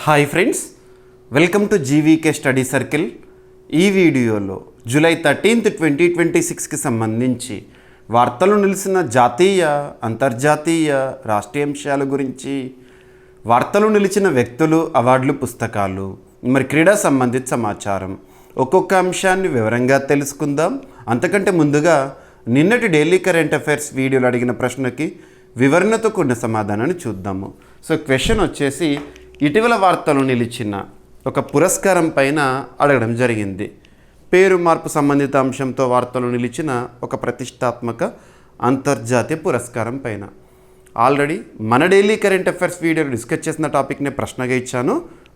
Hi friends, welcome to GVK study circle. ఈ వీడియోలో July 13, 2026కి సంబంధించి వార్తలు నిలిచిన జాతీయ, అంతర్జాతీయ, రాష్ట్రీయ అంశాల గురించి, వార్తలు నిలిచిన వ్యక్తులు, అవార్డులు, పుస్తకాలు, మరి క్రీడా సంబంధిత సమాచారం, ఒక్కొక్క అంశాన్ని వివరంగా తెలుసుకుందాం. అంతకంటే ముందుగా నిన్నటి డైలీ కరెంట్ అఫైర్స్ వీడియోలో అడిగిన ప్రశ్నకి వివరణతో కూడిన సమాధానాన్ని చూద్దాము. సో క్వశ్చన్ వచ్చేసి, ఇటీవల వార్తలు నిలిచిన ఒక పురస్కారం పైన అడగడం జరిగింది. పేరు మార్పు సంబంధిత అంశంతో వార్తలు నిలిచిన ఒక ప్రతిష్టాత్మక అంతర్జాతీయ పురస్కారం పైన ఆల్రెడీ మన డైలీ కరెంట్ అఫైర్స్ వీడియోలో డిస్కస్ చేసిన టాపిక్ని ప్రశ్నగా ఇచ్చాను.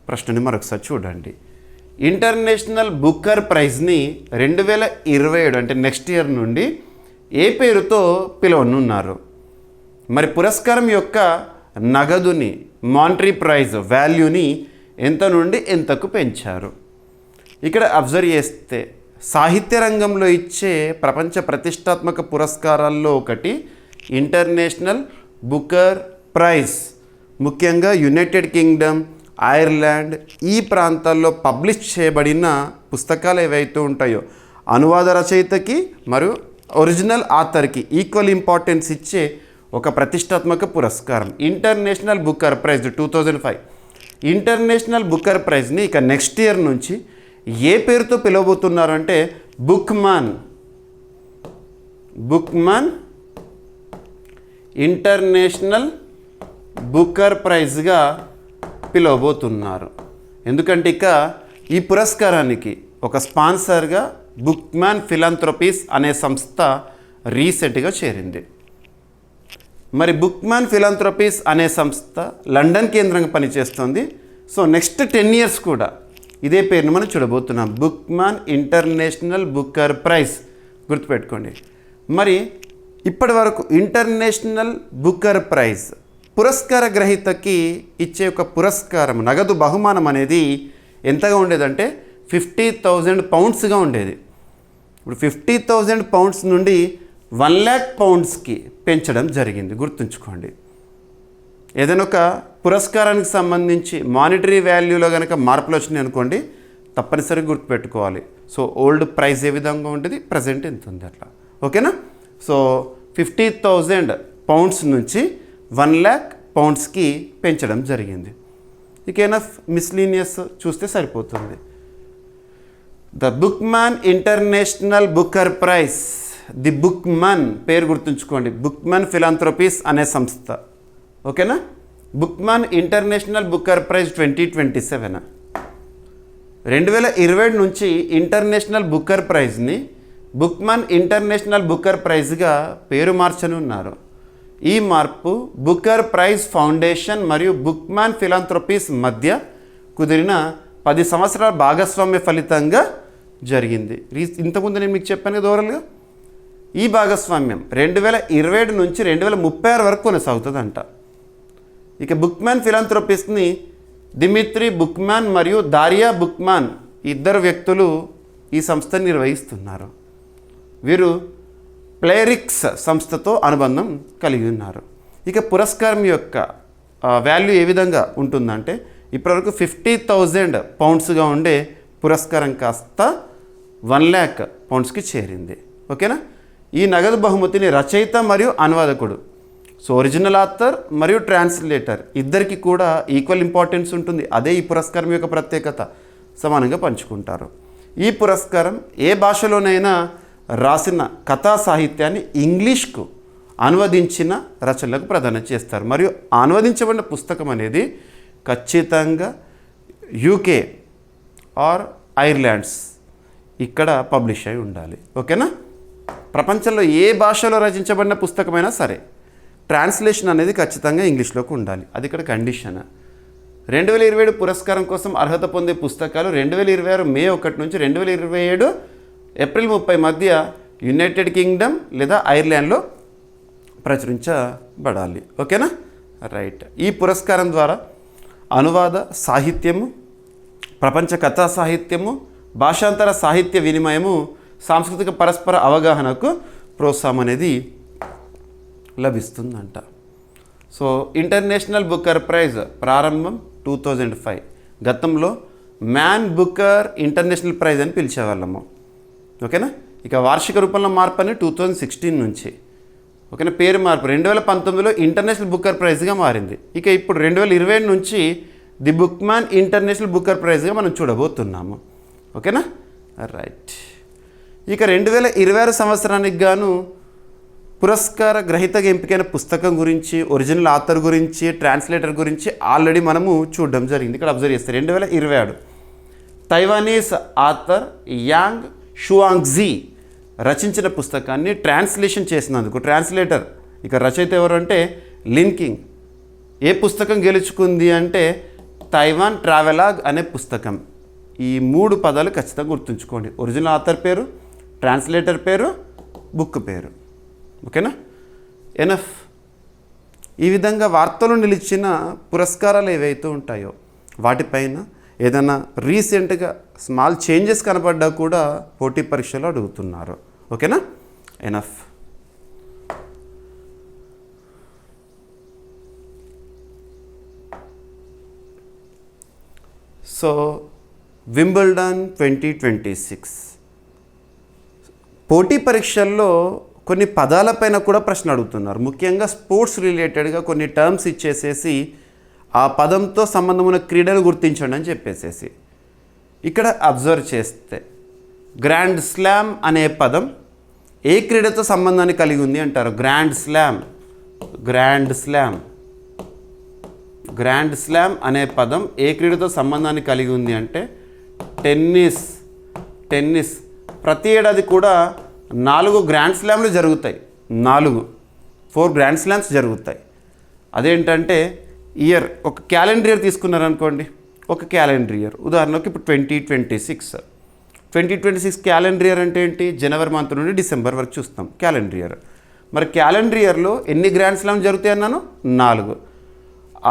ప్రశ్నని మరొకసారి చూడండి. ఇంటర్నేషనల్ బుకర్ ప్రైజ్ని 2027 అంటే నెక్స్ట్ ఇయర్ నుండి ఏ పేరుతో పిలవనున్నారు? మరి పురస్కారం యొక్క నగదుని, మానిటరీ ప్రైజ్ వాల్యూని ఎంత నుండి ఎంతకు పెంచారు? ఇక్కడ అబ్జర్వ్ చేస్తే సాహిత్య రంగంలో ఇచ్చే ప్రపంచ ప్రతిష్టాత్మక పురస్కారాల్లో ఒకటి ఇంటర్నేషనల్ బుకర్ ప్రైజ్. ముఖ్యంగా యునైటెడ్ కింగ్డమ్, ఐర్లాండ్ ఈ ప్రాంతాల్లో పబ్లిష్ చేయబడిన పుస్తకాలు ఏవైతే ఉంటాయో అనువాద రచయితకి మరియు ఒరిజినల్ ఆథర్కి ఈక్వల్ ఇంపార్టెన్స్ ఇచ్చే ఒక ప్రతిష్టాత్మక పురస్కారం international Booker prize 2005. International Booker ప్రైజ్ని ఇక నెక్స్ట్ ఇయర్ నుంచి ఏ పేరుతో పిలవబోతున్నారంటే బుక్మన్ ఇంటర్నేషనల్ బుకర్ ప్రైజ్గా పిలవబోతున్నారు. ఎందుకంటే ఇక ఈ పురస్కారానికి ఒక స్పాన్సర్గా బుక్మ్యాన్ ఫిలాంథ్రపీస్ అనే సంస్థ రీసెంట్గా చేరింది. మరి బుక్మ్యాన్ ఫిలాంథ్రపీస్ అనే సంస్థ లండన్ కేంద్రంగా పనిచేస్తుంది. సో నెక్స్ట్ 10 years కూడా ఇదే పేరును మనం చూడబోతున్నాం, బుక్మ్యాన్ ఇంటర్నేషనల్ బుకర్ ప్రైజ్. గుర్తుపెట్టుకోండి. మరి ఇప్పటి వరకు ఇంటర్నేషనల్ బుకర్ ప్రైజ్ పురస్కార గ్రహీతకి ఇచ్చే ఒక పురస్కారం నగదు బహుమానం అనేది ఎంతగా ఉండేదంటే 50,000 poundsగా ఉండేది. ఇప్పుడు 50,000 pounds నుండి 1,00,000 poundsకి పెంచడం జరిగింది. గుర్తుంచుకోండి. ఏదైనా ఒక పురస్కారానికి సంబంధించి మానిటరీ వాల్యూలో కనుక మార్పులు వచ్చినాయి అనుకోండి, తప్పనిసరిగా గుర్తుపెట్టుకోవాలి. సో ఓల్డ్ ప్రైస్ ఏ విధంగా ఉంటుంది, ప్రజెంట్ ఎంత ఉంది, అట్లా. ఓకేనా? సో 50,000 pounds నుంచి 1,00,000 poundsకి పెంచడం జరిగింది. ఇకేనా మిస్లీనియస్ చూస్తే సరిపోతుంది. The Bookman international Booker prize, the Bookman పేరు గుర్తుంచుకోండి, బుక్మ్యాన్ ఫిలాంథ్రపీస్ అనే సంస్థ. ఓకేనా? బుక్మ్యాన్ ఇంటర్నేషనల్ బుకర్ ప్రైజ్ 2027. 2027 నుంచి ఇంటర్నేషనల్ బుకర్ ప్రైజ్ని బుక్మ్యాన్ ఇంటర్నేషనల్ బుకర్ ప్రైజ్గా పేరు మార్చనున్నారు. ఈ మార్పు బుకర్ ప్రైజ్ ఫౌండేషన్ మరియు బుక్మ్యాన్ ఫిలాంథ్రపీస్ మధ్య కుదిరిన 10 సంవత్సరాల భాగస్వామ్య ఫలితంగా జరిగింది. ఇంతకుముందు నేను మీకు చెప్పాను కదా ఓవరాల్గా. ఈ భాగస్వామ్యం 2027 నుంచి 2036 వరకు కొనసాగుతుందంట. ఇక బుక్మ్యాన్ ఫిలాంథ్రపీస్ని దిమిత్రి బుక్మ్యాన్ మరియు దారియా బుక్మ్యాన్ ఇద్దరు వ్యక్తులు ఈ సంస్థను నిర్వహిస్తున్నారు. వీరు ప్లేరిక్స్ సంస్థతో అనుబంధం కలిగి ఉన్నారు. ఇక పురస్కారం యొక్క వాల్యూ ఏ విధంగా ఉంటుందంటే ఇప్పటివరకు 50,000 poundsగా ఉండే పురస్కారం కాస్త 1,00,000 poundsకి చేరింది. ఓకేనా? ఈ నగదు బహుమతిని రచయిత మరియు అనువాదకుడు, సో ఒరిజినల్ ఆథర్ మరియు ట్రాన్స్లేటర్ ఇద్దరికి కూడా ఈక్వల్ ఇంపార్టెన్స్ ఉంటుంది. అదే ఈ పురస్కారం యొక్క ప్రత్యేకత. సమానంగా పంచుకుంటారు. ఈ పురస్కారం ఏ భాషలోనైనా రాసిన కథా సాహిత్యాన్ని ఇంగ్లీష్కు అనువదించిన రచనలకు ప్రదానం చేస్తారు. మరియు అనువదించబడిన పుస్తకం అనేది ఖచ్చితంగా యూకే ఆర్ ఐర్లాండ్స్ ఇక్కడ పబ్లిష్ అయి ఉండాలి. ఓకేనా? ప్రపంచంలో ఏ భాషలో రచించబడిన పుస్తకమైనా సరే ట్రాన్స్లేషన్ అనేది ఖచ్చితంగా ఇంగ్లీష్లోకి ఉండాలి. అది ఇక్కడ కండిషన్. 2027 పురస్కారం కోసం అర్హత పొందే పుస్తకాలు 2026 May 1 నుంచి 2027 April 30 మధ్య యునైటెడ్ కింగ్డమ్ లేదా ఐర్లాండ్లో ప్రచురించబడాలి. ఓకేనా? రైట్. ఈ పురస్కారం ద్వారా అనువాద సాహిత్యము, ప్రపంచ కథా సాహిత్యము, భాషాంతర సాహిత్య వినిమయము, సాంస్కృతిక పరస్పర అవగాహనకు ప్రోత్సాహం అనేది లభిస్తుందంట. సో ఇంటర్నేషనల్ బుకర్ ప్రైజ్ ప్రారంభం 2005. గతంలో మ్యాన్ బుకర్ ఇంటర్నేషనల్ ప్రైజ్ అని పిలిచేవాళ్ళము. ఓకేనా. ఇక వార్షిక రూపంలో మార్పు అని 2016 నుంచి. ఓకేనా. పేరు మార్పు 2019లో ఇంటర్నేషనల్ బుకర్ ప్రైజ్గా మారింది. ఇక ఇప్పుడు 2020 నుంచి ది బుక్మ్యాన్ ఇంటర్నేషనల్ బుకర్ ప్రైజ్గా మనం చూడబోతున్నాము. ఓకేనా. రైట్. ఇక 2026 సంవత్సరానికి గాను పురస్కార గ్రహీతగా ఎంపికైన పుస్తకం గురించి, ఒరిజినల్ ఆథర్ గురించి, ట్రాన్స్లేటర్ గురించి ఆల్రెడీ మనము చూడడం జరిగింది. ఇక్కడ అబ్జర్వ్ చేస్తారు 2027 తైవానీస్ ఆథర్ యాంగ్ షువాంగ్జీ రచించిన పుస్తకాన్ని ట్రాన్స్లేషన్ చేసినందుకు ట్రాన్స్లేటర్, ఇక రచయిత ఎవరు అంటే లిన్ కింగ్. ఏ పుస్తకం గెలుచుకుంది అంటే తైవాన్ ట్రావెలాగ్ అనే పుస్తకం. ఈ 3 పదాలు ఖచ్చితంగా గుర్తుంచుకోండి. ఒరిజినల్ ఆథర్ పేరు, ట్రాన్స్లేటర్ పేరు, బుక్ పేరు. ఓకేనా. ఎనఫ్. ఈ విధంగా వార్తలు నిలిచిన పురస్కారాలు ఏవైతే ఉంటాయో వాటిపైన ఏదైనా రీసెంట్గా స్మాల్ చేంజెస్ కనపడ్డా కూడా పోటీ పరీక్షలో అడుగుతున్నారు. ఓకేనా. ఎనఫ్. సో వింబుల్డన్ 2026 పోటీ పరీక్షల్లో కొన్ని పదాలపైన కూడా ప్రశ్న అడుగుతున్నారు. ముఖ్యంగా స్పోర్ట్స్ రిలేటెడ్గా కొన్ని టర్మ్స్ ఇచ్చేసేసి ఆ పదంతో సంబంధం ఉన్న క్రీడలు గుర్తించండి అని చెప్పేసేసి. ఇక్కడ అబ్జర్వ్ చేస్తే గ్రాండ్ స్లామ్ అనే పదం ఏ క్రీడతో సంబంధాన్ని కలిగి ఉంది అంటారు. గ్రాండ్ స్లామ్ అనే పదం ఏ క్రీడతో సంబంధాన్ని కలిగి ఉంది అంటే టెన్నిస్. ప్రతి ఏడాది కూడా 4 గ్రాండ్ స్లామ్లు జరుగుతాయి. 4 గ్రాండ్ స్లామ్స్ జరుగుతాయి. అదేంటంటే ఇయర్, ఒక క్యాలెండర్ ఇయర్ తీసుకున్నారనుకోండి. ఒక క్యాలెండర్ ఇయర్ ఉదాహరణకు ఇప్పుడు 2026 క్యాలెండర్ ఇయర్ అంటే ఏంటి? జనవరి మంత్ నుండి డిసెంబర్ వరకు చూస్తాం క్యాలెండర్ ఇయర్. మరి క్యాలెండర్ ఇయర్లో ఎన్ని గ్రాండ్ స్లామ్ జరుగుతాయి అన్నాను? 4.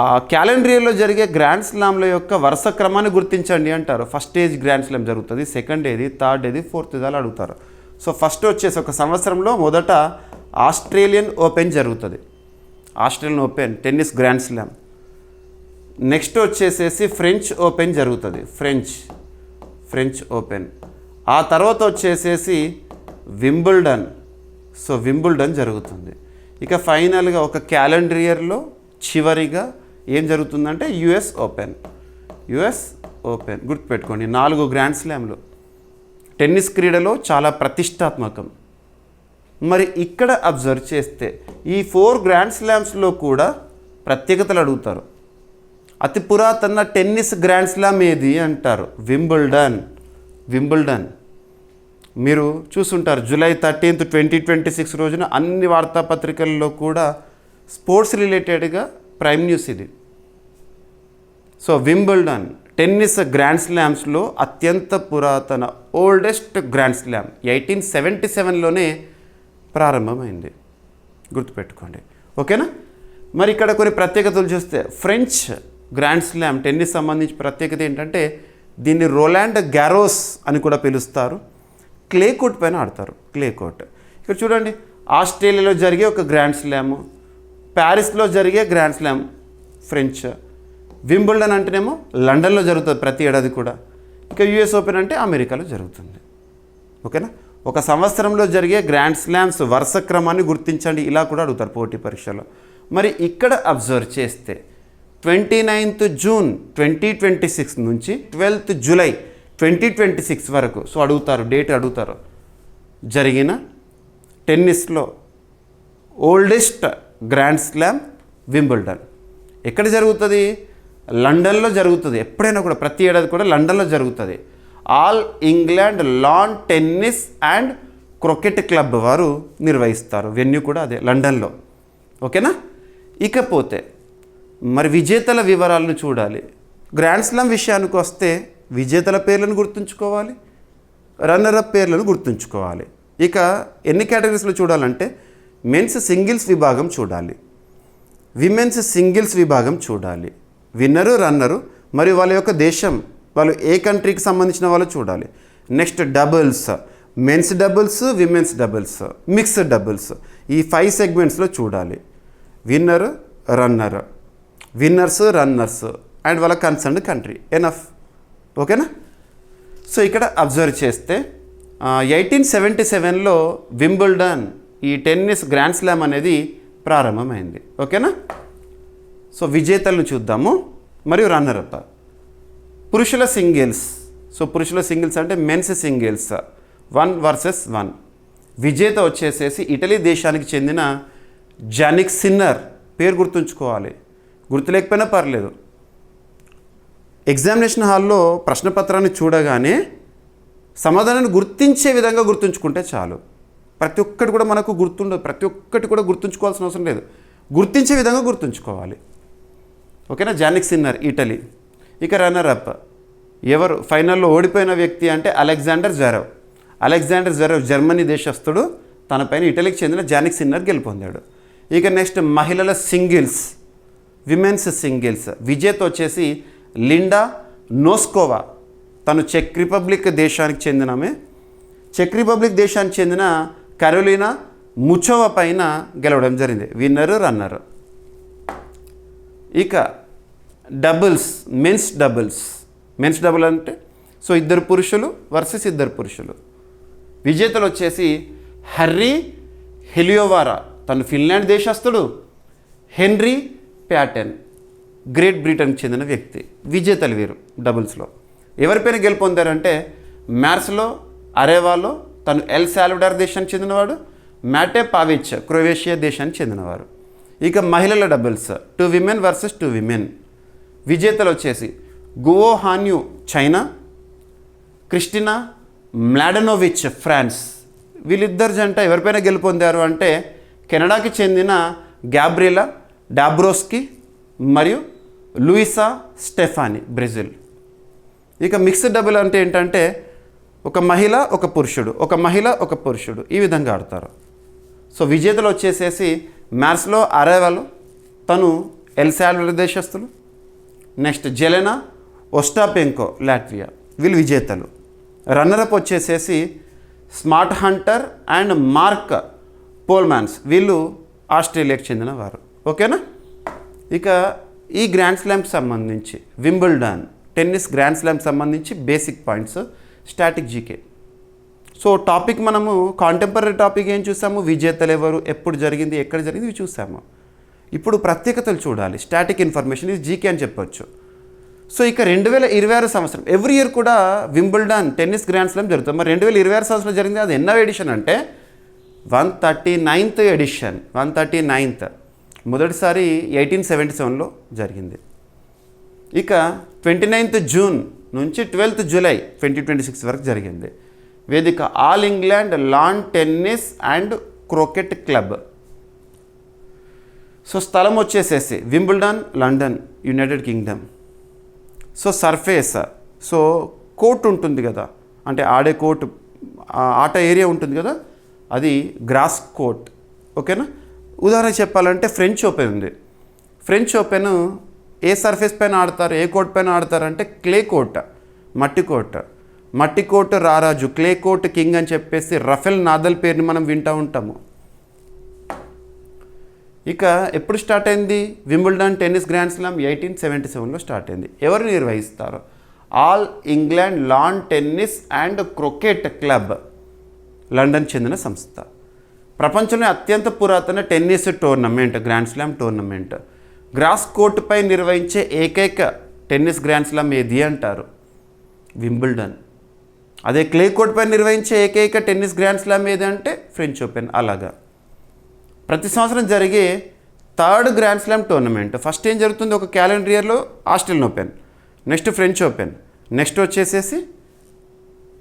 ఆ క్యాలెండర్ ఇయర్లో జరిగే గ్రాండ్ స్లామ్ల యొక్క వరుస క్రమాన్ని గుర్తించండి అంటారు. ఫస్ట్ ఏజ్ గ్రాండ్ స్లామ్ జరుగుతుంది, సెకండ్ ఏది, థర్డ్ ఏది, ఫోర్త్ ఏది అలా అడుగుతారు. సో ఫస్ట్ వచ్చేసి ఒక సంవత్సరంలో మొదట ఆస్ట్రేలియన్ ఓపెన్ జరుగుతుంది. Australian open tennis grand slam. Next వచ్చేసేసి ఫ్రెంచ్ ఓపెన్ జరుగుతుంది. French open. ఆ తర్వాత వచ్చేసేసి వింబుల్డన్ జరుగుతుంది. ఇక ఫైనల్గా ఒక క్యాలెండర్ ఇయర్లో చివరిగా ఏం జరుగుతుందంటే యుఎస్ ఓపెన్. గుర్తుపెట్టుకోండి, 4 గ్రాండ్ స్లామ్లు టెన్నిస్ క్రీడలో చాలా ప్రతిష్టాత్మకం. మరి ఇక్కడ అబ్జర్వ్ చేస్తే ఈ 4 గ్రాండ్ స్లామ్స్లో కూడా ప్రత్యేకతలు అడుగుతారు. అతి పురాతన టెన్నిస్ గ్రాండ్ స్లామ్ ఏది అంటారు? వింబుల్డన్. మీరు చూసుంటారు July 13, 2026 రోజున అన్ని వార్తాపత్రికల్లో కూడా స్పోర్ట్స్ రిలేటెడ్గా ప్రైమ్ న్యూస్ ఇది. సో వింబుల్డన్ టెన్నిస్ గ్రాండ్ స్లామ్స్లో అత్యంత పురాతన ఓల్డెస్ట్ గ్రాండ్ స్లామ్ 1877లోనే ప్రారంభమైంది. గుర్తుపెట్టుకోండి. ఓకేనా. మరి ఇక్కడ కొన్ని ప్రత్యేకతలు చూస్తే ఫ్రెంచ్ గ్రాండ్ స్లామ్ టెన్నిస్ సంబంధించి ప్రత్యేకత ఏంటంటే దీన్ని రోలాండ్ గ్యారోస్ అని కూడా పిలుస్తారు. క్లే కోర్ట్ పైన ఆడతారు. ఇక్కడ చూడండి, ఆస్ట్రేలియాలో జరిగే ఒక గ్రాండ్ స్లాము, ప్యారిస్లో జరిగే గ్రాండ్ స్లామ్ ఫ్రెంచ్. వింబుల్డన్ అంటేనేమో లండన్లో జరుగుతుంది ప్రతి ఏడాది కూడా. ఇక యుఎస్ ఓపెన్ అంటే అమెరికాలో జరుగుతుంది. ఓకేనా. ఒక సంవత్సరంలో జరిగే గ్రాండ్ స్లామ్స్ వరుస క్రమాన్ని గుర్తించండి ఇలా కూడా అడుగుతారు పోటీ పరీక్షలో. మరి ఇక్కడ అబ్జర్వ్ చేస్తే 29th జూన్ 2026 నుంచి 12th జూలై 2026 వరకు సో డేట్ అడుగుతారు జరిగిన టెన్నిస్లో ఓల్డెస్ట్ గ్రాండ్ స్లామ్ వింబుల్డన్. ఎక్కడ జరుగుతుంది? లండన్లో జరుగుతుంది. ఎప్పుడైనా కూడా ప్రతి ఏడాది కూడా లండన్లో జరుగుతుంది. All England lawn tennis and cricket Club వారు నిర్వహిస్తారు. వెన్యూ కూడా అదే లండన్లో. ఓకేనా. ఇకపోతే మరి విజేతల వివరాలను చూడాలి. గ్రాండ్ స్లామ్ విషయానికి వస్తే విజేతల పేర్లను గుర్తుంచుకోవాలి, రన్నరప్ పేర్లను గుర్తుంచుకోవాలి. ఇక ఎన్ని కేటగిరీస్లో చూడాలంటే మెన్స్ సింగిల్స్ విభాగం చూడాలి, విమెన్స్ సింగిల్స్ విభాగం చూడాలి, విన్నరు, రన్నరు మరియు వాళ్ళ యొక్క దేశం, వాళ్ళు ఏ కంట్రీకి సంబంధించిన వాళ్ళు చూడాలి. Next doubles, men's doubles, women's doubles, mixed doubles, ఈ 5 సెగ్మెంట్స్లో చూడాలి. Winner, runner, winners, runners, and వాళ్ళ కన్సర్న్డ్ కంట్రీ. ఎనఫ్. ఓకేనా? సో ఇక్కడ అబ్జర్వ్ చేస్తే 1877లో వింబుల్డన్ ఈ టెన్నిస్ గ్రాండ్ స్లామ్ అనేది ప్రారంభమైంది. ఓకేనా? సో విజేతలను చూద్దాము మరియు రన్నరప్. పురుషుల సింగిల్స్. సో పురుషుల సింగిల్స్ అంటే మెన్స్ సింగిల్స్ 1 వర్సెస్ 1. విజేత వచ్చేసేసి ఇటలీ దేశానికి చెందిన జానిక్ సిన్నర్. పేరు గుర్తుంచుకోవాలి, గుర్తులేకపోయినా పర్లేదు. ఎగ్జామినేషన్ హాల్లో ప్రశ్నపత్రాన్ని చూడగానే సమాధానాన్ని గుర్తించే విధంగా గుర్తుంచుకుంటే చాలు. ప్రతి ఒక్కటి కూడా మనకు గుర్తుండదు, ప్రతి ఒక్కటి కూడా గుర్తుంచుకోవాల్సిన అవసరం లేదు, గుర్తించే విధంగా గుర్తుంచుకోవాలి. ఓకేనా? Jannik Sinner, Italy. ఇక రన్నరప్ ఎవరు? ఫైనల్లో ఓడిపోయిన వ్యక్తి అంటే Alexander Zverev. Alexander Zverev Germany దేశస్థుడు. తన పైన ఇటలీకి చెందిన జానిక్ సిన్నర్ గెలుపొందాడు. ఇక నెక్స్ట్ మహిళల సింగిల్స్, విమెన్స్ సింగిల్స్. విజేత వచ్చేసి లిండా నోస్కోవా. తను చెక్ రిపబ్లిక్ దేశానికి చెందినమే. చెక్ రిపబ్లిక్ దేశానికి చెందిన కరోలినా ముచోవా పైన గెలవడం జరిగింది. Winner, runner. ఇక doubles, men's doubles. Men's double అంటే సో ఇద్దరు పురుషులు వర్సెస్ ఇద్దరు పురుషులు. విజేతలు వచ్చేసి హర్రీ హెలియోవారా, తను ఫిన్లాండ్ దేశస్థుడు. హెన్రీ ప్యాటెన్, గ్రేట్ బ్రిటన్కి చెందిన వ్యక్తి. విజేతలు వీరు డబుల్స్లో. ఎవరిపైన గెలుపొందారంటే మ్యార్స్లో అరేవాలో, తను ఎల్ సాల్వడార్ దేశానికి చెందినవాడు. మ్యాటే పావిచ్, క్రొయేషియా దేశానికి చెందినవారు. ఇక మహిళల డబుల్స్ 2 విమెన్ వర్సెస్ 2 విమెన్. విజేతలు వచ్చేసి Guo Hanyu, China. Kristina Mladenovic, France. వీళ్ళిద్దరు జంట ఎవరిపైన గెలుపొందారు అంటే కెనడాకి చెందిన గ్యాబ్రియలా డాబ్రోస్కి మరియు లూయిసా స్టెఫానీ, బ్రెజిల్. ఇక మిక్స్డ్ డబుల్ అంటే ఏంటంటే ఒక మహిళ ఒక పురుషుడు, ఒక మహిళ ఒక పురుషుడు, ఈ విధంగా ఆడతారు. సో విజేతలు వచ్చేసేసి మ్యార్స్లో అరేవాలో, తను ఎల్ సాల్వడార్ దేశస్థులు. Next Jelena Ostapenko, Latvia. వీళ్ళు విజేతలు. రన్నరప్ వచ్చేసేసి Storm Hunter and Mark Polmans. వీళ్ళు ఆస్ట్రేలియాకి చెందిన వారు. ఓకేనా? ఇక ఈ గ్రాండ్ స్లామ్ సంబంధించి వింబుల్డన్ టెన్నిస్ గ్రాండ్ స్లామ్ సంబంధించి basic points, static GK. So topic మనము కాంటెంపరీ టాపిక్ ఏం చూసాము? విజేతలు ఎవరు, ఎప్పుడు జరిగింది, ఎక్కడ జరిగింది, ఇవి చూసాము. ఇప్పుడు ప్రత్యేకతలు చూడాలి. స్టాటిక్ ఇన్ఫర్మేషన్ ఇది జీకే అని చెప్పొచ్చు. సో ఇక 2026 సంవత్సరం ఎవ్రీ ఇయర్ కూడా వింబుల్డన్ టెన్నిస్ గ్రాండ్ స్లామ్ జరుగుతుంది. మరి 2026 సంవత్సరం జరిగింది, అది ఎన్నో ఎడిషన్ అంటే 139th ఎడిషన్. 139th. మొదటిసారి 1877లో జరిగింది. ఇక 29th జూన్ నుంచి 12th జూలై 2026 వరకు జరిగింది. వేదిక All England lawn tennis and cricket Club. So స్థలం వచ్చేసేసి Wimbledon, London, United Kingdom. So surface, so court ఉంటుంది కదా, అంటే ఆడే కోర్టు, ఆట ఏరియా ఉంటుంది కదా, అది గ్రాస్ కోర్ట్. ఓకేనా? ఉదాహరణ చెప్పాలంటే ఫ్రెంచ్ ఓపెన్ ఉంది. ఫ్రెంచ్ ఓపెన్ ఏ సర్ఫేస్ పైన ఆడతారు, ఏ కోర్ట్ పైన ఆడతారు అంటే క్లే కోర్ట్, మట్టి కోర్ట్. మట్టి కోర్ట్ రారాజు, క్లే కోర్ట్ కింగ్ అని చెప్పేసి రఫెల్ నాదల్ పేరుని మనం వింటూ ఉంటాము. ఇక ఎప్పుడు స్టార్ట్ అయింది వింబుల్డన్ టెన్నిస్ గ్రాండ్ స్లామ్? 1877లో స్టార్ట్ అయింది. ఎవరు నిర్వహిస్తారు? All England lawn tennis and cricket club, London చెందిన సంస్థ. ప్రపంచంలో అత్యంత పురాతన tennis tournament, grand slam tournament. Grass కోర్టుపై నిర్వహించే ఏకైక టెన్నిస్ గ్రాండ్ స్లామ్ ఏది అంటారు? వింబుల్డన్. అదే క్లే కోర్టుపై నిర్వహించే ఏకైక టెన్నిస్ గ్రాండ్ స్లామ్ ఏది అంటే ఫ్రెంచ్ ఓపెన్. అలాగా ప్రతి సంవత్సరం జరిగే 3rd grand slam tournament. First ఏం జరుగుతుంది? ఒక క్యాలెండర్ ఇయర్లో Australian open, next French open, next వచ్చేసేసి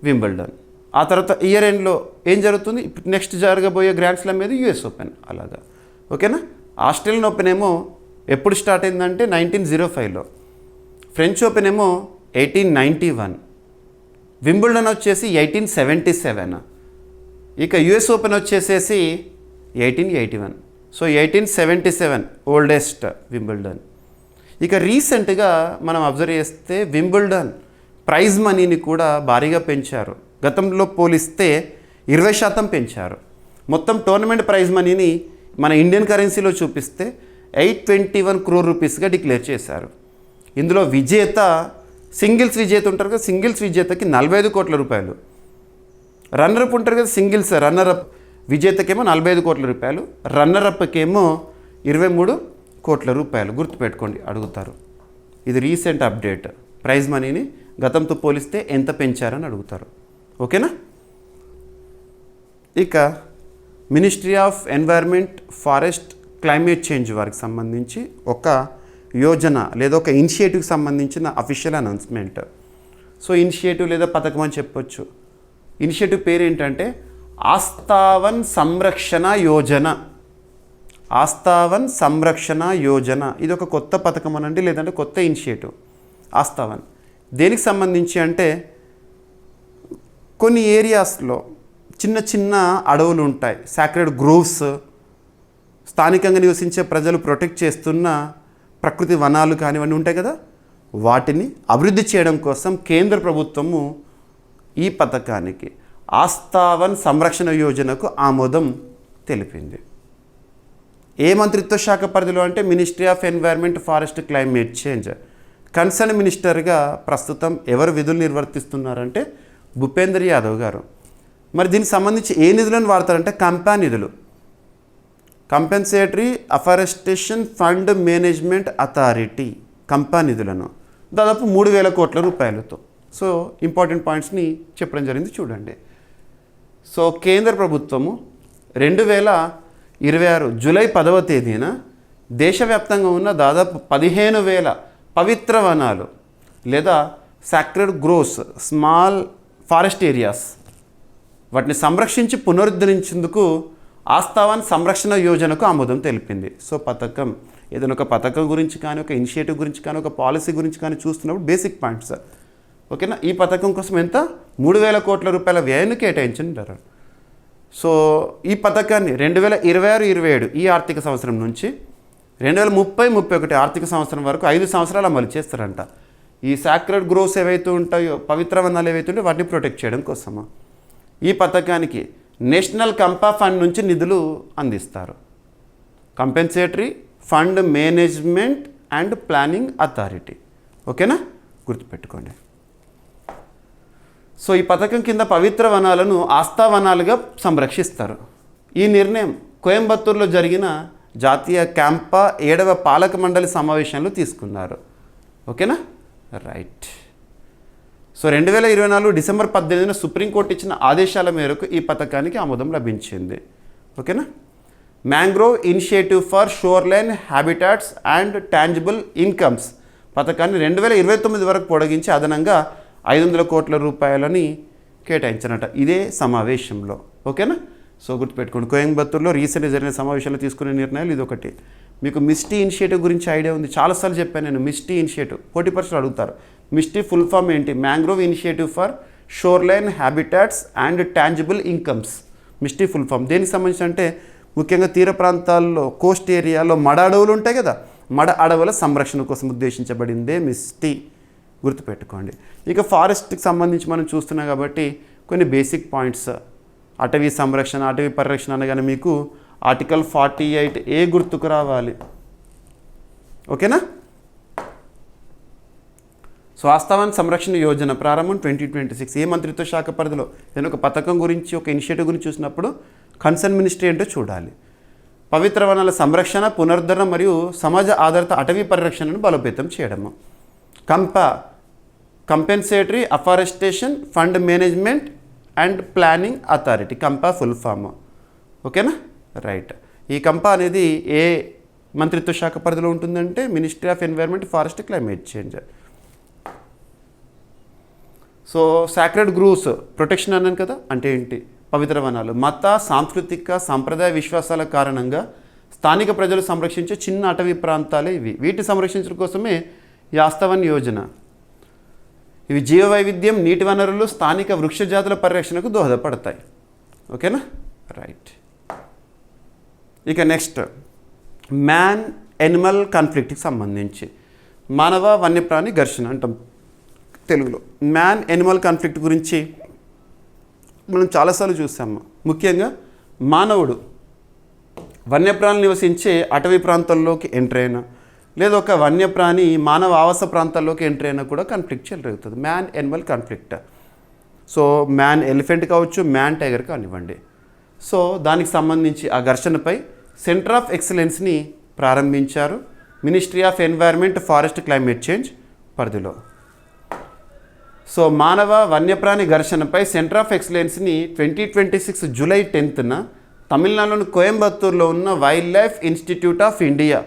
వింబుల్డన్. ఆ తర్వాత ఇయర్ ఎండ్లో ఏం జరుగుతుంది? నెక్స్ట్ జరగబోయే గ్రాండ్ స్లామ్ ఏది? US open. అలాగా. ఓకేనా? ఆస్ట్రేలియన్ ఓపెన్ ఏమో ఎప్పుడు స్టార్ట్ అయిందంటే 1905లో. ఫ్రెంచ్ ఓపెన్ ఏమో 1891. వింబుల్డన్ వచ్చేసి 1877. ఇక యుఎస్ ఓపెన్ వచ్చేసేసి 1881. So 1877 oldest Wimbledon. ఇక రీసెంట్గా మనం అబ్జర్వ్ చేస్తే వింబుల్డన్ ప్రైజ్ మనీని కూడా భారీగా పెంచారు. గతంలో పోలిస్తే 20% పెంచారు. మొత్తం టోర్నమెంట్ ప్రైజ్ మనీని మన ఇండియన్ కరెన్సీలో చూపిస్తే 821 crore రూపీస్గా డిక్లేర్ చేశారు. ఇందులో విజేత సింగిల్స్ విజేత ఉంటారు కదా, సింగిల్స్ విజేతకి 45 కోట్ల రూపాయలు, రన్నరప్ ఉంటారు కదా సింగిల్స్ రన్నరప్ విజేతకేమో 45 కోట్ల రూపాయలు, రన్నరప్కేమో 23 కోట్ల రూపాయలు. గుర్తుపెట్టుకోండి, అడుగుతారు. ఇది రీసెంట్ అప్డేట్. ప్రైజ్ మనీని గతంతో పోలిస్తే ఎంత పెంచారని అడుగుతారు. ఓకేనా. ఇక ministry of environment, forest, climate change వారికి సంబంధించి ఒక యోజన లేదా ఒక ఇనిషియేటివ్కి సంబంధించిన అఫీషియల్ అనౌన్స్మెంట్. సో ఇనిషియేటివ్ లేదా పథకం అని చెప్పొచ్చు. ఇనిషియేటివ్ పేరు ఏంటంటే ఆస్తావన్ సంరక్షణ యోజన. ఆస్తావన్ సంరక్షణ యోజన ఇది ఒక కొత్త పథకం అనండి, లేదంటే కొత్త ఇనిషియేటివ్. ఆస్తావన్ దేనికి సంబంధించి అంటే కొన్ని ఏరియాస్లో చిన్న చిన్న అడవులు ఉంటాయి, సాక్రెడ్ గ్రోవ్స్, స్థానికంగా నివసించే ప్రజలు ప్రొటెక్ట్ చేస్తున్న ప్రకృతి వనాలు కానివన్నీ ఉంటాయి కదా, వాటిని అభివృద్ధి చేయడం కోసం కేంద్ర ప్రభుత్వము ఈ పథకానికి ఆస్తావన్ సంరక్షణ యోజనకు ఆమోదం తెలిపింది. ఏ మంత్రిత్వ శాఖ పరిధిలో అంటే ministry of environment, forest, climate change. Concern మినిస్టర్గా ప్రస్తుతం ఎవరు విధులు నిర్వర్తిస్తున్నారంటే భూపేంద్ర యాదవ్ గారు. మరి దీనికి సంబంధించి ఏ నిధులను వాడతారంటే కంపా నిధులు, compensatory afforestation fund management authority, CAMPA నిధులను దాదాపు 3,000 కోట్ల రూపాయలతో. సో ఇంపార్టెంట్ పాయింట్స్ని చెప్పడం జరిగింది చూడండి. సో కేంద్ర ప్రభుత్వము 2026 జూలై 10వ తేదీన దేశవ్యాప్తంగా ఉన్న దాదాపు 15,000 పవిత్ర వనాలు లేదా sacred groves, small forest areas, వాటిని సంరక్షించి పునరుద్ధరించేందుకు ఆస్తావన్ సంరక్షణ యోజనకు ఆమోదం తెలిపింది. సో పథకం ఏదైనా ఒక పథకం గురించి కానీ, ఒక ఇనిషియేటివ్ గురించి కానీ, ఒక పాలసీ గురించి కానీ చూస్తున్నప్పుడు బేసిక్ పాయింట్స్. ఓకేనా. ఈ పథకం కోసం ఎంత 3,000 కోట్ల రూపాయల వ్యయాన్ని కేటాయించారు. సో ఈ పథకాన్ని 2026-27 ఈ ఆర్థిక సంవత్సరం నుంచి 2030-31 ఆర్థిక సంవత్సరం వరకు 5 సంవత్సరాలు అమలు చేస్తారంట. ఈ సాక్రెడ్ గ్రోవ్స్ ఏవైతే ఉంటాయో, పవిత్ర వనాలు ఏవైతే ఉంటాయో వాటిని ప్రొటెక్ట్ చేయడం కోసము ఈ పథకానికి నేషనల్ కంపా ఫండ్ నుంచి నిధులు అందిస్తారు. Compensatory fund management and planning authority. ఓకేనా, గుర్తుపెట్టుకోండి. సో ఈ పథకం కింద పవిత్ర వనాలను ఆస్థా వనాలుగా సంరక్షిస్తారు. ఈ నిర్ణయం కోయంబత్తూరులో జరిగిన జాతీయ క్యాంపా 7వ పాలక మండలి సమావేశంలో తీసుకున్నారు. ఓకేనా, రైట్. సో 2024 డిసెంబర్ 18న సుప్రీంకోర్టు ఇచ్చిన ఆదేశాల మేరకు ఈ పథకానికి ఆమోదం లభించింది. ఓకేనా. Mangrove initiative for shoreline habitats and tangible incomes పథకాన్ని 2029 వరకు పొడిగించి అదనంగా 500 కోట్ల రూపాయలని కేటాయించినట్ట ఇదే సమావేశంలో. ఓకేనా. సో గుర్తుపెట్టుకోండి, కోయంబత్తూరులో రీసెంట్గా జరిగిన సమావేశంలో తీసుకునే నిర్ణయాలు ఇది ఒకటి. మీకు మిస్టీ ఇనిషియేటివ్ గురించి ఐడియా ఉంది, చాలాసార్లు చెప్పాను నేను. మిస్టీ ఇనిషియేటివ్ 40% అడుగుతారు. మిస్టీ ఫుల్ ఫామ్ ఏంటి? Mangrove initiative for shoreline habitats and tangible incomes. MISHTI full form దేనికి సంబంధించి అంటే ముఖ్యంగా తీర ప్రాంతాల్లో, కోస్ట్ ఏరియాలో మడ అడవులు ఉంటాయి కదా, మడ అడవుల సంరక్షణ కోసం ఉద్దేశించబడిందే మిస్టీ. గుర్తుపెట్టుకోండి. ఇక ఫారెస్ట్కి సంబంధించి మనం చూస్తున్నాం కాబట్టి కొన్ని బేసిక్ పాయింట్స్. అటవీ సంరక్షణ, అటవీ పరిరక్షణ అనగానే మీకు ఆర్టికల్ 48A గుర్తుకు రావాలి. ఓకేనా. సో ఆస్థావన్ సంరక్షణ యోజన ప్రారంభం 2026. ఏ మంత్రిత్వ శాఖ పరిధిలో నేను ఒక పథకం గురించి, ఒక ఇనిషియేటివ్ గురించి చూసినప్పుడు కన్సర్న్ మినిస్ట్రీ ఏంటో చూడాలి. పవిత్ర వనాల సంరక్షణ, పునరుద్ధరణ మరియు సమాజ ఆధారిత అటవీ పరిరక్షణను బలోపేతం చేయడము. Compensatory afforestation fund management and planning authority, CAMPA full form. ఓకేనా, రైట్. ఈ కంపా అనేది ఏ మంత్రిత్వ శాఖ పరిధిలో ఉంటుందంటే ministry of environment, forest, climate change. So sacred groves protection అన్నాను కదా, అంటే ఏంటి? పవిత్ర వనాలు మత, సాంస్కృతిక, సాంప్రదాయ విశ్వాసాల కారణంగా స్థానిక ప్రజలు సంరక్షించే చిన్న అటవీ ప్రాంతాలే ఇవి. వీటిని సంరక్షించడం కోసమే ఈ ఆస్థావన్ యోజన. ఇవి జీవ వైవిధ్యం, నీటి వనరులు, స్థానిక వృక్ష జాతుల పరిరక్షణకు దోహదపడతాయి. ఓకేనా, రైట్. ఇక నెక్స్ట్ మ్యాన్ ఎనిమల్ కాన్ఫ్లిక్ట్కి సంబంధించి మానవ వన్యప్రాణి ఘర్షణ అంటాం తెలుగులో. మ్యాన్ ఎనిమల్ కాన్ఫ్లిక్ట్ గురించి మనం చాలాసార్లు చూసాము. ముఖ్యంగా మానవుడు వన్యప్రాణులు నివసించే అటవీ ప్రాంతాల్లోకి ఎంటర్ అయినా, లేదా ఒక వన్యప్రాణి మానవ ఆవాస ప్రాంతాల్లోకి ఎంట్రీ అయినా కూడా కాన్ఫ్లిక్ట్ చెలరేగుతుంది. Man animal conflict. So man elephant కావచ్చు, మ్యాన్ టైగర్ కానివ్వండి. సో దానికి సంబంధించి ఆ ఘర్షణపై సెంటర్ ఆఫ్ ఎక్సలెన్స్ని ప్రారంభించారు ministry of environment, forest, climate change పరిధిలో. సో మానవ వన్యప్రాణి ఘర్షణపై సెంటర్ ఆఫ్ ఎక్సలెన్స్ని 2026 జూలై 10న తమిళనాడులోని కోయంబత్తూరులో ఉన్న wildlife institute of India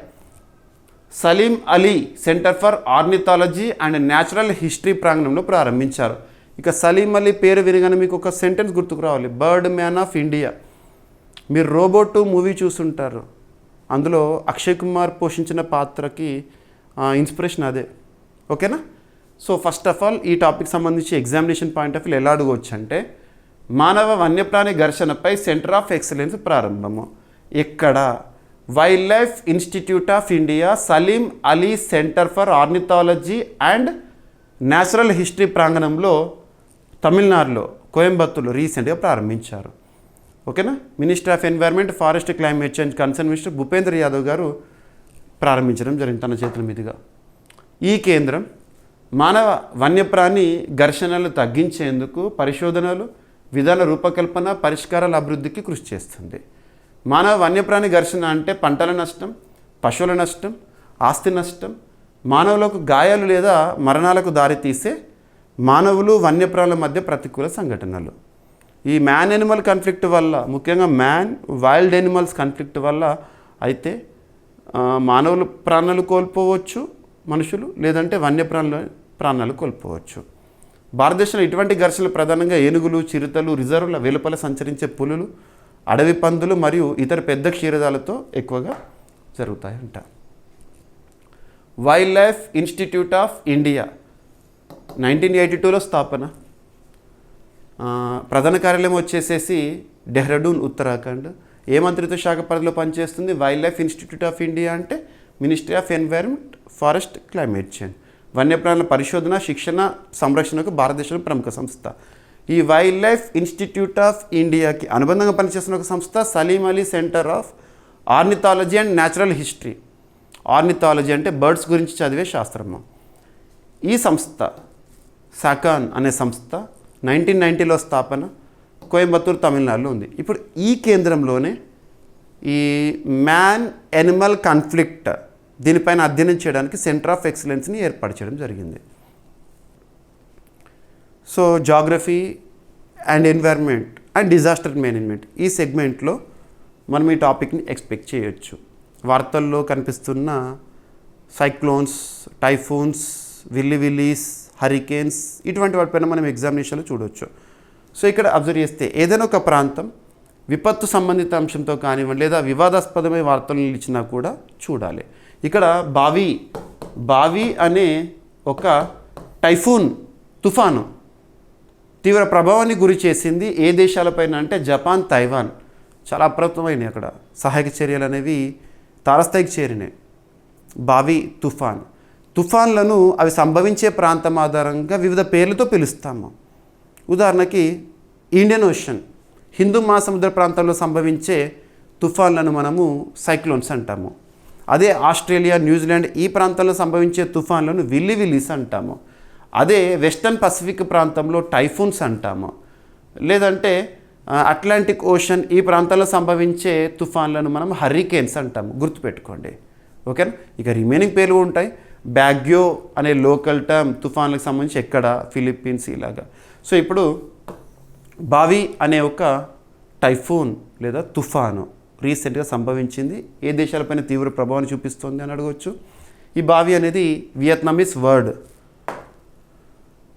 Salim Ali centre for ornithology and natural history ప్రాంగణంలో ప్రారంభించారు. ఇక సలీం అలీ పేరు వినగానే మీకు ఒక సెంటెన్స్ గుర్తుకు రావాలి, బర్డ్ మ్యాన్ ఆఫ్ ఇండియా. మీరు రోబోట్ మూవీ చూసుంటారు, అందులో అక్షయ్ కుమార్ పోషించిన పాత్రకి ఇన్స్పిరేషన్ అదే. ఓకేనా? సో ఫస్ట్ ఆఫ్ ఆల్ ఈ టాపిక్ సంబంధించి ఎగ్జామినేషన్ పాయింట్ ఆఫ్ వ్యూ ఎలా అడగవచ్చు అంటే, మానవ వన్యప్రాణి ఘర్షణపై సెంటర్ ఆఫ్ ఎక్సలెన్స్ ప్రారంభము ఎక్కడ? Wildlife institute of India Salim Ali centre for ornithology and natural history ప్రాంగణంలో తమిళనాడులో కోయంబత్తూరులో రీసెంట్గా ప్రారంభించారు. ఓకేనా? Minister of environment, forest, climate change concern minister Bhupender Yadav గారు ప్రారంభించడం జరిగింది తన చేతుల మీదుగా. ఈ కేంద్రం మానవ వన్యప్రాణి ఘర్షణలు తగ్గించేందుకు పరిశోధనలు, విధాన రూపకల్పన, పరిష్కారాల అభివృద్ధికి కృషి చేస్తుంది. మానవ వన్యప్రాణి ఘర్షణ అంటే పంటల నష్టం, పశువుల నష్టం, ఆస్తి నష్టం, మానవులకు గాయాలు లేదా మరణాలకు దారితీసే మానవులు వన్యప్రాణుల మధ్య ప్రతికూల సంఘటనలు. ఈ మ్యాన్ ఎనిమల్ కాన్ఫ్లిక్ట్ వల్ల, ముఖ్యంగా మ్యాన్ వైల్డ్ ఎనిమల్స్ కాన్ఫ్లిక్ట్ వల్ల అయితే మానవులు ప్రాణాలు కోల్పోవచ్చు మనుషులు, లేదంటే వన్యప్రాణుల ప్రాణాలు కోల్పోవచ్చు. భారతదేశంలో ఇటువంటి ఘర్షణలు ప్రధానంగా ఏనుగులు, చిరుతలు, రిజర్వుల వెలుపల సంచరించే పులులు, అడవి పందులు మరియు ఇతర పెద్ద క్షీరదాలతో ఎక్కువగా జరుగుతాయంట. Wildlife institute of India 1982లో స్థాపన. ప్రధాన కార్యాలయం వచ్చేసేసి డెహ్రాడూన్, ఉత్తరాఖండ్. ఏ మంత్రిత్వ శాఖ పరిధిలో పనిచేస్తుంది? Wildlife institute of India అంటే ministry of environment, forest, climate change. వన్యప్రాణుల పరిశోధన, శిక్షణ, సంరక్షణకు భారతదేశంలో ప్రముఖ సంస్థ. ఈ వైల్డ్ లైఫ్ ఇన్స్టిట్యూట్ ఆఫ్ ఇండియాకి అనుబంధంగా పనిచేస్తున్న ఒక సంస్థ Salim Ali Centre of Ornithology and natural History. Ornithology అంటే బర్డ్స్ గురించి చదివే శాస్త్రము. ఈ సంస్థ సాకాన్ అనే సంస్థ 1990లో స్థాపన, కోయంబత్తూరు, తమిళనాడులో ఉంది. ఇప్పుడు ఈ కేంద్రంలోనే ఈ మ్యాన్ ఎనిమల్ కాన్ఫ్లిక్ట్ దీనిపైన అధ్యయనం చేయడానికి సెంటర్ ఆఫ్ ఎక్సలెన్స్ని ఏర్పాటు చేయడం జరిగింది. So geography and environment and disaster management ఈ సెగ్మెంట్లో మనం ఈ టాపిక్ని ఎక్స్పెక్ట్ చేయొచ్చు. వార్తల్లో కనిపిస్తున్న సైక్లోన్స్, టైఫూన్స్, విల్లీస్, హరికేన్స్ ఇటువంటి వాటిపైన మనం ఎగ్జామినేషన్లో చూడవచ్చు. సో ఇక్కడ అబ్జర్వ్ చేస్తే ఏదైనా ఒక ప్రాంతం విపత్తు సంబంధిత అంశంతో కానివ్వండి లేదా వివాదాస్పదమైన వార్తలు నిలిచినా కూడా చూడాలి. ఇక్కడ బావి అనే ఒక టైఫూన్ తుఫాను తీవ్ర ప్రభావాన్ని గురి చేసింది. ఏ దేశాలపైన అంటే జపాన్, తైవాన్. చాలా అప్రమత్తమైనవి అక్కడ. సహాయక చర్యలు అనేవి తారస్థాయికి చేరినాయి. బావి తుఫాన్లను అవి సంభవించే ప్రాంతం ఆధారంగా వివిధ పేర్లతో పిలుస్తాము. ఉదాహరణకి ఇండియన్ ఓషన్, హిందూ మహాసముద్ర ప్రాంతంలో సంభవించే తుఫాన్లను మనము సైక్లోన్స్ అంటాము. అదే ఆస్ట్రేలియా, న్యూజిలాండ్ ఈ ప్రాంతంలో సంభవించే తుఫాన్లను విల్లీస్ అంటాము. అదే వెస్టర్న్ పసిఫిక్ ప్రాంతంలో టైఫూన్స్ అంటాము. లేదంటే అట్లాంటిక్ ఓషన్ ఈ ప్రాంతాల్లో సంభవించే తుఫాన్లను మనం హరికేన్స్ అంటాము. గుర్తుపెట్టుకోండి. ఓకేనా? ఇక రిమైనింగ్ పేర్లు ఉంటాయి. బ్యాగ్యో అనే లోకల్ టర్మ్ తుఫాన్లకు సంబంధించి ఎక్కడ, ఫిలిప్పీన్స్ ఇలాగా. సో ఇప్పుడు బావి అనే ఒక టైఫూన్ లేదా తుఫాను రీసెంట్గా సంభవించింది. ఏ దేశాలపైన తీవ్ర ప్రభావాన్ని చూపిస్తుంది అని అడగవచ్చు. ఈ బావి అనేది వియత్నామీస్ వర్డ్.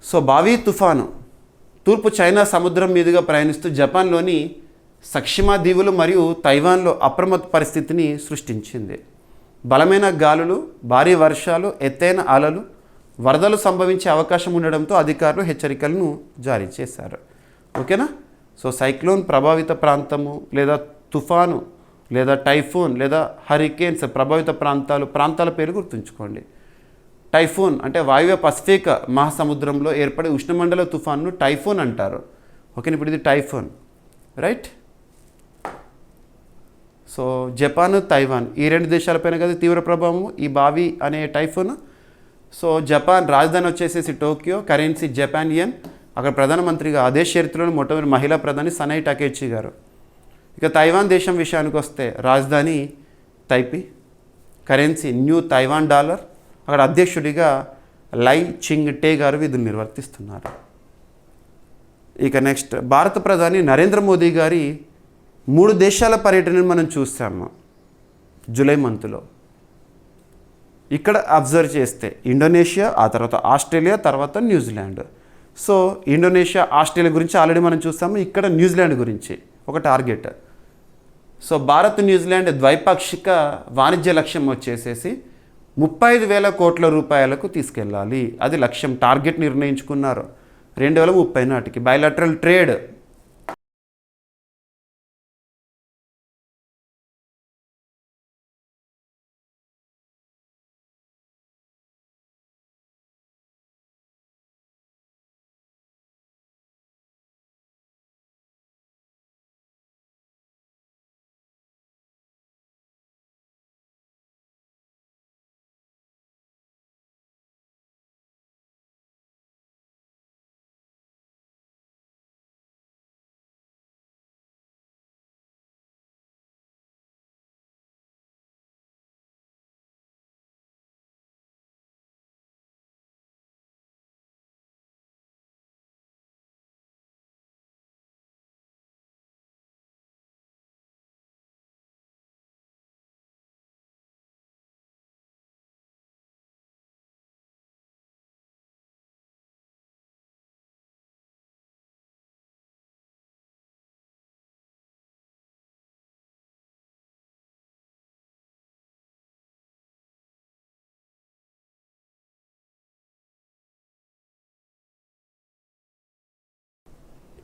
సో బావి తుఫాను తూర్పు చైనా సముద్రం మీదుగా ప్రయాణిస్తూ జపాన్లోని సక్షిమా దీవులు మరియు తైవాన్లో అప్రమత్త పరిస్థితిని సృష్టించింది. బలమైన గాలులు, భారీ వర్షాలు, ఎత్తైన అలలు, వరదలు సంభవించే అవకాశం ఉండడంతో అధికారులు హెచ్చరికలను జారీ చేశారు. ఓకేనా? సో సైక్లోన్ ప్రభావిత ప్రాంతము లేదా తుఫాను లేదా టైఫూన్ లేదా హరికేన్స్ ప్రభావిత ప్రాంతాల పేరు గుర్తుంచుకోండి. టైఫూన్ అంటే వాయువ్య పసిఫిక్ మహాసముద్రంలో ఏర్పడే ఉష్ణమండల తుఫాన్ను టైఫూన్ అంటారు. ఓకే, ఇప్పుడు ఇది typhoon, right? So Japan, Taiwan ఈ రెండు దేశాలపైన కదా తీవ్ర ప్రభావం ఈ బావి అనే టైఫూన్. సో జపాన్ రాజధాని వచ్చేసేసి టోక్యో, కరెన్సీ జపాన్ యెన్. అక్కడ ప్రధానమంత్రిగా అదే చరిత్రలో మొట్టమొదటి మహిళా ప్రధాని సనై టకేచి గారు. ఇక తైవాన్ దేశం విషయానికి వస్తే రాజధాని Taipei, currency new Taiwan dollar. అక్కడ అధ్యక్షుడిగా లై చింగ్ టే గారు విధులు నిర్వర్తిస్తున్నారు. ఇక నెక్స్ట్ భారత ప్రధాని నరేంద్ర మోదీ గారి 3 దేశాల పర్యటనను మనం చూసాము జూలై మంత్లో. ఇక్కడ అబ్జర్వ్ చేస్తే ఇండోనేషియా, ఆ తర్వాత ఆస్ట్రేలియా, తర్వాత న్యూజిలాండ్. సో ఇండోనేషియా, ఆస్ట్రేలియా గురించి ఆల్రెడీ మనం చూసాము. ఇక్కడ న్యూజిలాండ్ గురించి ఒక టార్గెట్. సో భారత్ న్యూజిలాండ్ ద్వైపాక్షిక వాణిజ్య లక్ష్యం వచ్చేసేసి 35,000 కోట్ల రూపాయలకు తీసుకెళ్ళాలి. అది లక్ష్యం, టార్గెట్ నిర్ణయించుకున్నారు 2030 నాటికి. బైలాటరల్ ట్రేడ్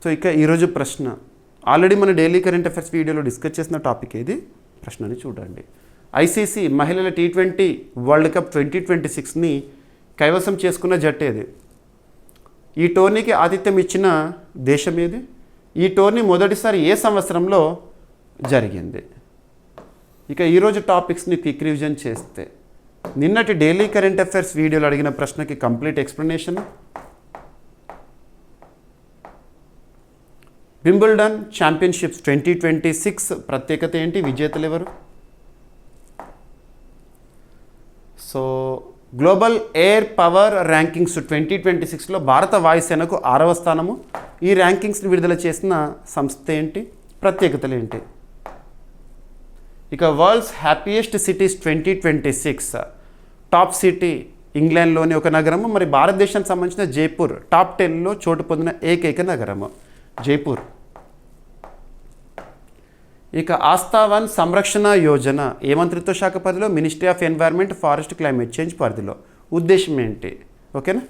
సో ఇక ఈరోజు ప్రశ్న ఆల్రెడీ మన డైలీ కరెంట్ అఫైర్స్ వీడియోలో డిస్కస్ చేసిన టాపిక్ ఏది ప్రశ్నని చూడండి. ఐసీసీ మహిళల T20 వరల్డ్ కప్ 2026ని కైవసం చేసుకున్న జట్టు ఏది? ఈ టోర్నీకి ఆతిథ్యం ఇచ్చిన దేశం ఏది? ఈ టోర్నీ మొదటిసారి ఏ సంవత్సరంలో జరిగింది? ఇక ఈరోజు టాపిక్స్ని క్విక్ రివిజన్ చేస్తే నిన్నటి డైలీ కరెంట్ అఫైర్స్ వీడియోలో అడిగిన ప్రశ్నకి కంప్లీట్ ఎక్స్ప్లెనేషన్. వింబుల్డన్ ఛాంపియన్షిప్స్ 2026 ప్రత్యేకత ఏంటి? విజేతలు ఎవరు? So global air power rankings 2026లో భారత వాయుసేనకు 6వ స్థానము. ఈ ర్యాంకింగ్స్ని విడుదల చేసిన సంస్థ ఏంటి? ప్రత్యేకతలు ఏంటి? ఇక world's happiest cities 2026 top city ఇంగ్లాండ్లోని ఒక నగరము. మరి భారతదేశానికి సంబంధించిన జైపూర్ టాప్ 10లో చోటు పొందిన ఏకైక నగరము జైపూర్. ఇక ఆస్థావన్ సంరక్షణ యోజన ఏ మంత్రిత్వ శాఖ పరిధిలో? Ministry of environment, forest, climate change పరిధిలో. ఉద్దేశం ఏంటి? ఓకేనా.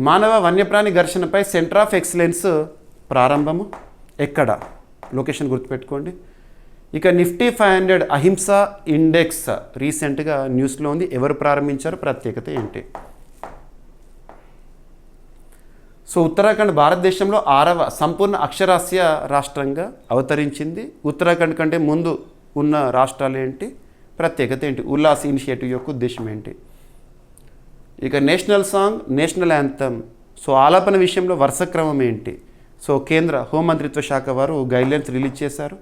మానవ వన్యప్రాణి ఘర్షణపై సెంటర్ ఆఫ్ ఎక్సలెన్స్ ప్రారంభము ఎక్కడ? లొకేషన్ గుర్తుపెట్టుకోండి. ఇక నిఫ్టీ 500 అహింస ఇండెక్స్ రీసెంట్గా న్యూస్లో ఉంది. ఎవరు ప్రారంభించారు? ప్రత్యేకత ఏంటి? సో ఉత్తరాఖండ్ భారతదేశంలో 6వ సంపూర్ణ అక్షరాస్య రాష్ట్రంగా అవతరించింది. ఉత్తరాఖండ్ కంటే ముందు ఉన్న రాష్ట్రాలు ఏంటి? ప్రత్యేకత ఏంటి? ఉల్లాస్ ఇనిషియేటివ్ యొక్క ఉద్దేశం ఏంటి? ఇక national song, national anthem so ఆలాపన విషయంలో వరుస క్రమం ఏంటి? సో కేంద్ర హోంమంత్రిత్వ శాఖ వారు గైడ్లైన్స్ రిలీజ్ చేశారు.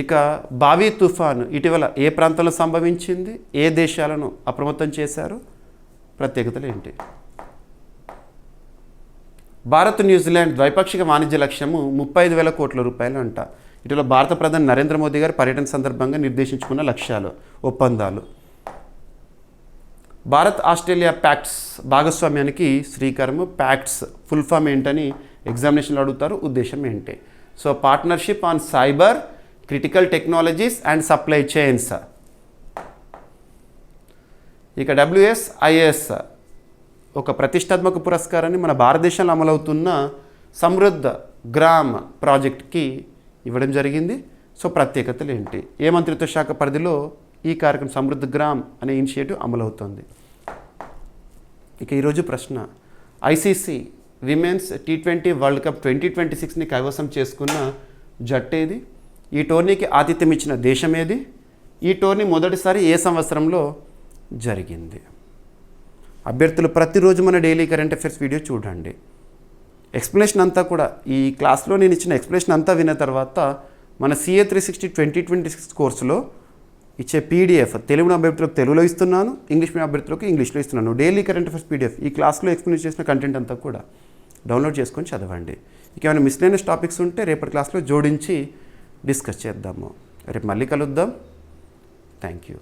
ఇక బావి తుఫాను ఇటీవల ఏ ప్రాంతంలో సంభవించింది? ఏ దేశాలను అప్రమత్తం చేశారు? ప్రత్యేకతలు ఏంటి? భారత్ న్యూజిలాండ్ ద్వైపాక్షిక వాణిజ్య లక్ష్యము 35,000 కోట్ల రూపాయలు అంట. ఇటీవల భారత ప్రధాని నరేంద్ర మోదీ గారు పర్యటన సందర్భంగా నిర్దేశించుకున్న లక్ష్యాలు, ఒప్పందాలు. Bharat Australia pacts భాగస్వామ్యానికి శ్రీకారము. Pacts full form ఏంటని ఎగ్జామినేషన్లో అడుగుతారు. ఉద్దేశం ఏంటి? So partnership on cyber, critical technologies and supply chains. ఇక WSIS ఒక ప్రతిష్టాత్మక పురస్కారాన్ని మన భారతదేశంలో అమలవుతున్న సమృద్ధ గ్రామ్ ప్రాజెక్ట్కి ఇవ్వడం జరిగింది. సో ప్రత్యేకతలు ఏంటి? ఏ మంత్రిత్వ శాఖ పరిధిలో ఈ కార్యక్రమం సమృద్ధ గ్రామ్ అనే ఇనిషియేటివ్ అమలవుతుంది? ఇక ఈరోజు ప్రశ్న ICC women's T20 world cup 2026ని కైవసం చేసుకున్న జట్టు ఏది? ఈ టోర్నీకి ఆతిథ్యం ఇచ్చిన దేశం ఏది? ఈ టోర్నీ మొదటిసారి ఏ సంవత్సరంలో జరిగింది? అభ్యర్థులు ప్రతిరోజు మన డైలీ కరెంట్ అఫైర్స్ వీడియో చూడండి. ఎక్స్ప్లెనేషన్ అంతా కూడా ఈ క్లాస్లో నేను ఇచ్చిన ఎక్స్ప్లెనేషన్ అంతా విన్న తర్వాత మన CA 360 2026 కోర్సులో ఇచ్చే PDF తెలుగు అభ్యర్థులకు తెలుగులో ఇస్తున్నాను, ఇంగ్లీష్ మీడియం అభ్యర్థులకు ఇంగ్లీష్లో ఇస్తున్నాను. డైలీ కరెంట్ అఫైర్స్ PDF ఈ క్లాస్లో ఎక్స్ప్లెయిన్ చేసిన కంటెంట్ అంతా కూడా డౌన్లోడ్ చేసుకొని చదవండి. ఇక ఏమైనా మిస్లేనియస్ టాపిక్స్ ఉంటే రేపటి క్లాస్లో జోడించి డిస్కస్ చేద్దాము. రేపు మళ్ళీ కలుద్దాం. Thank you.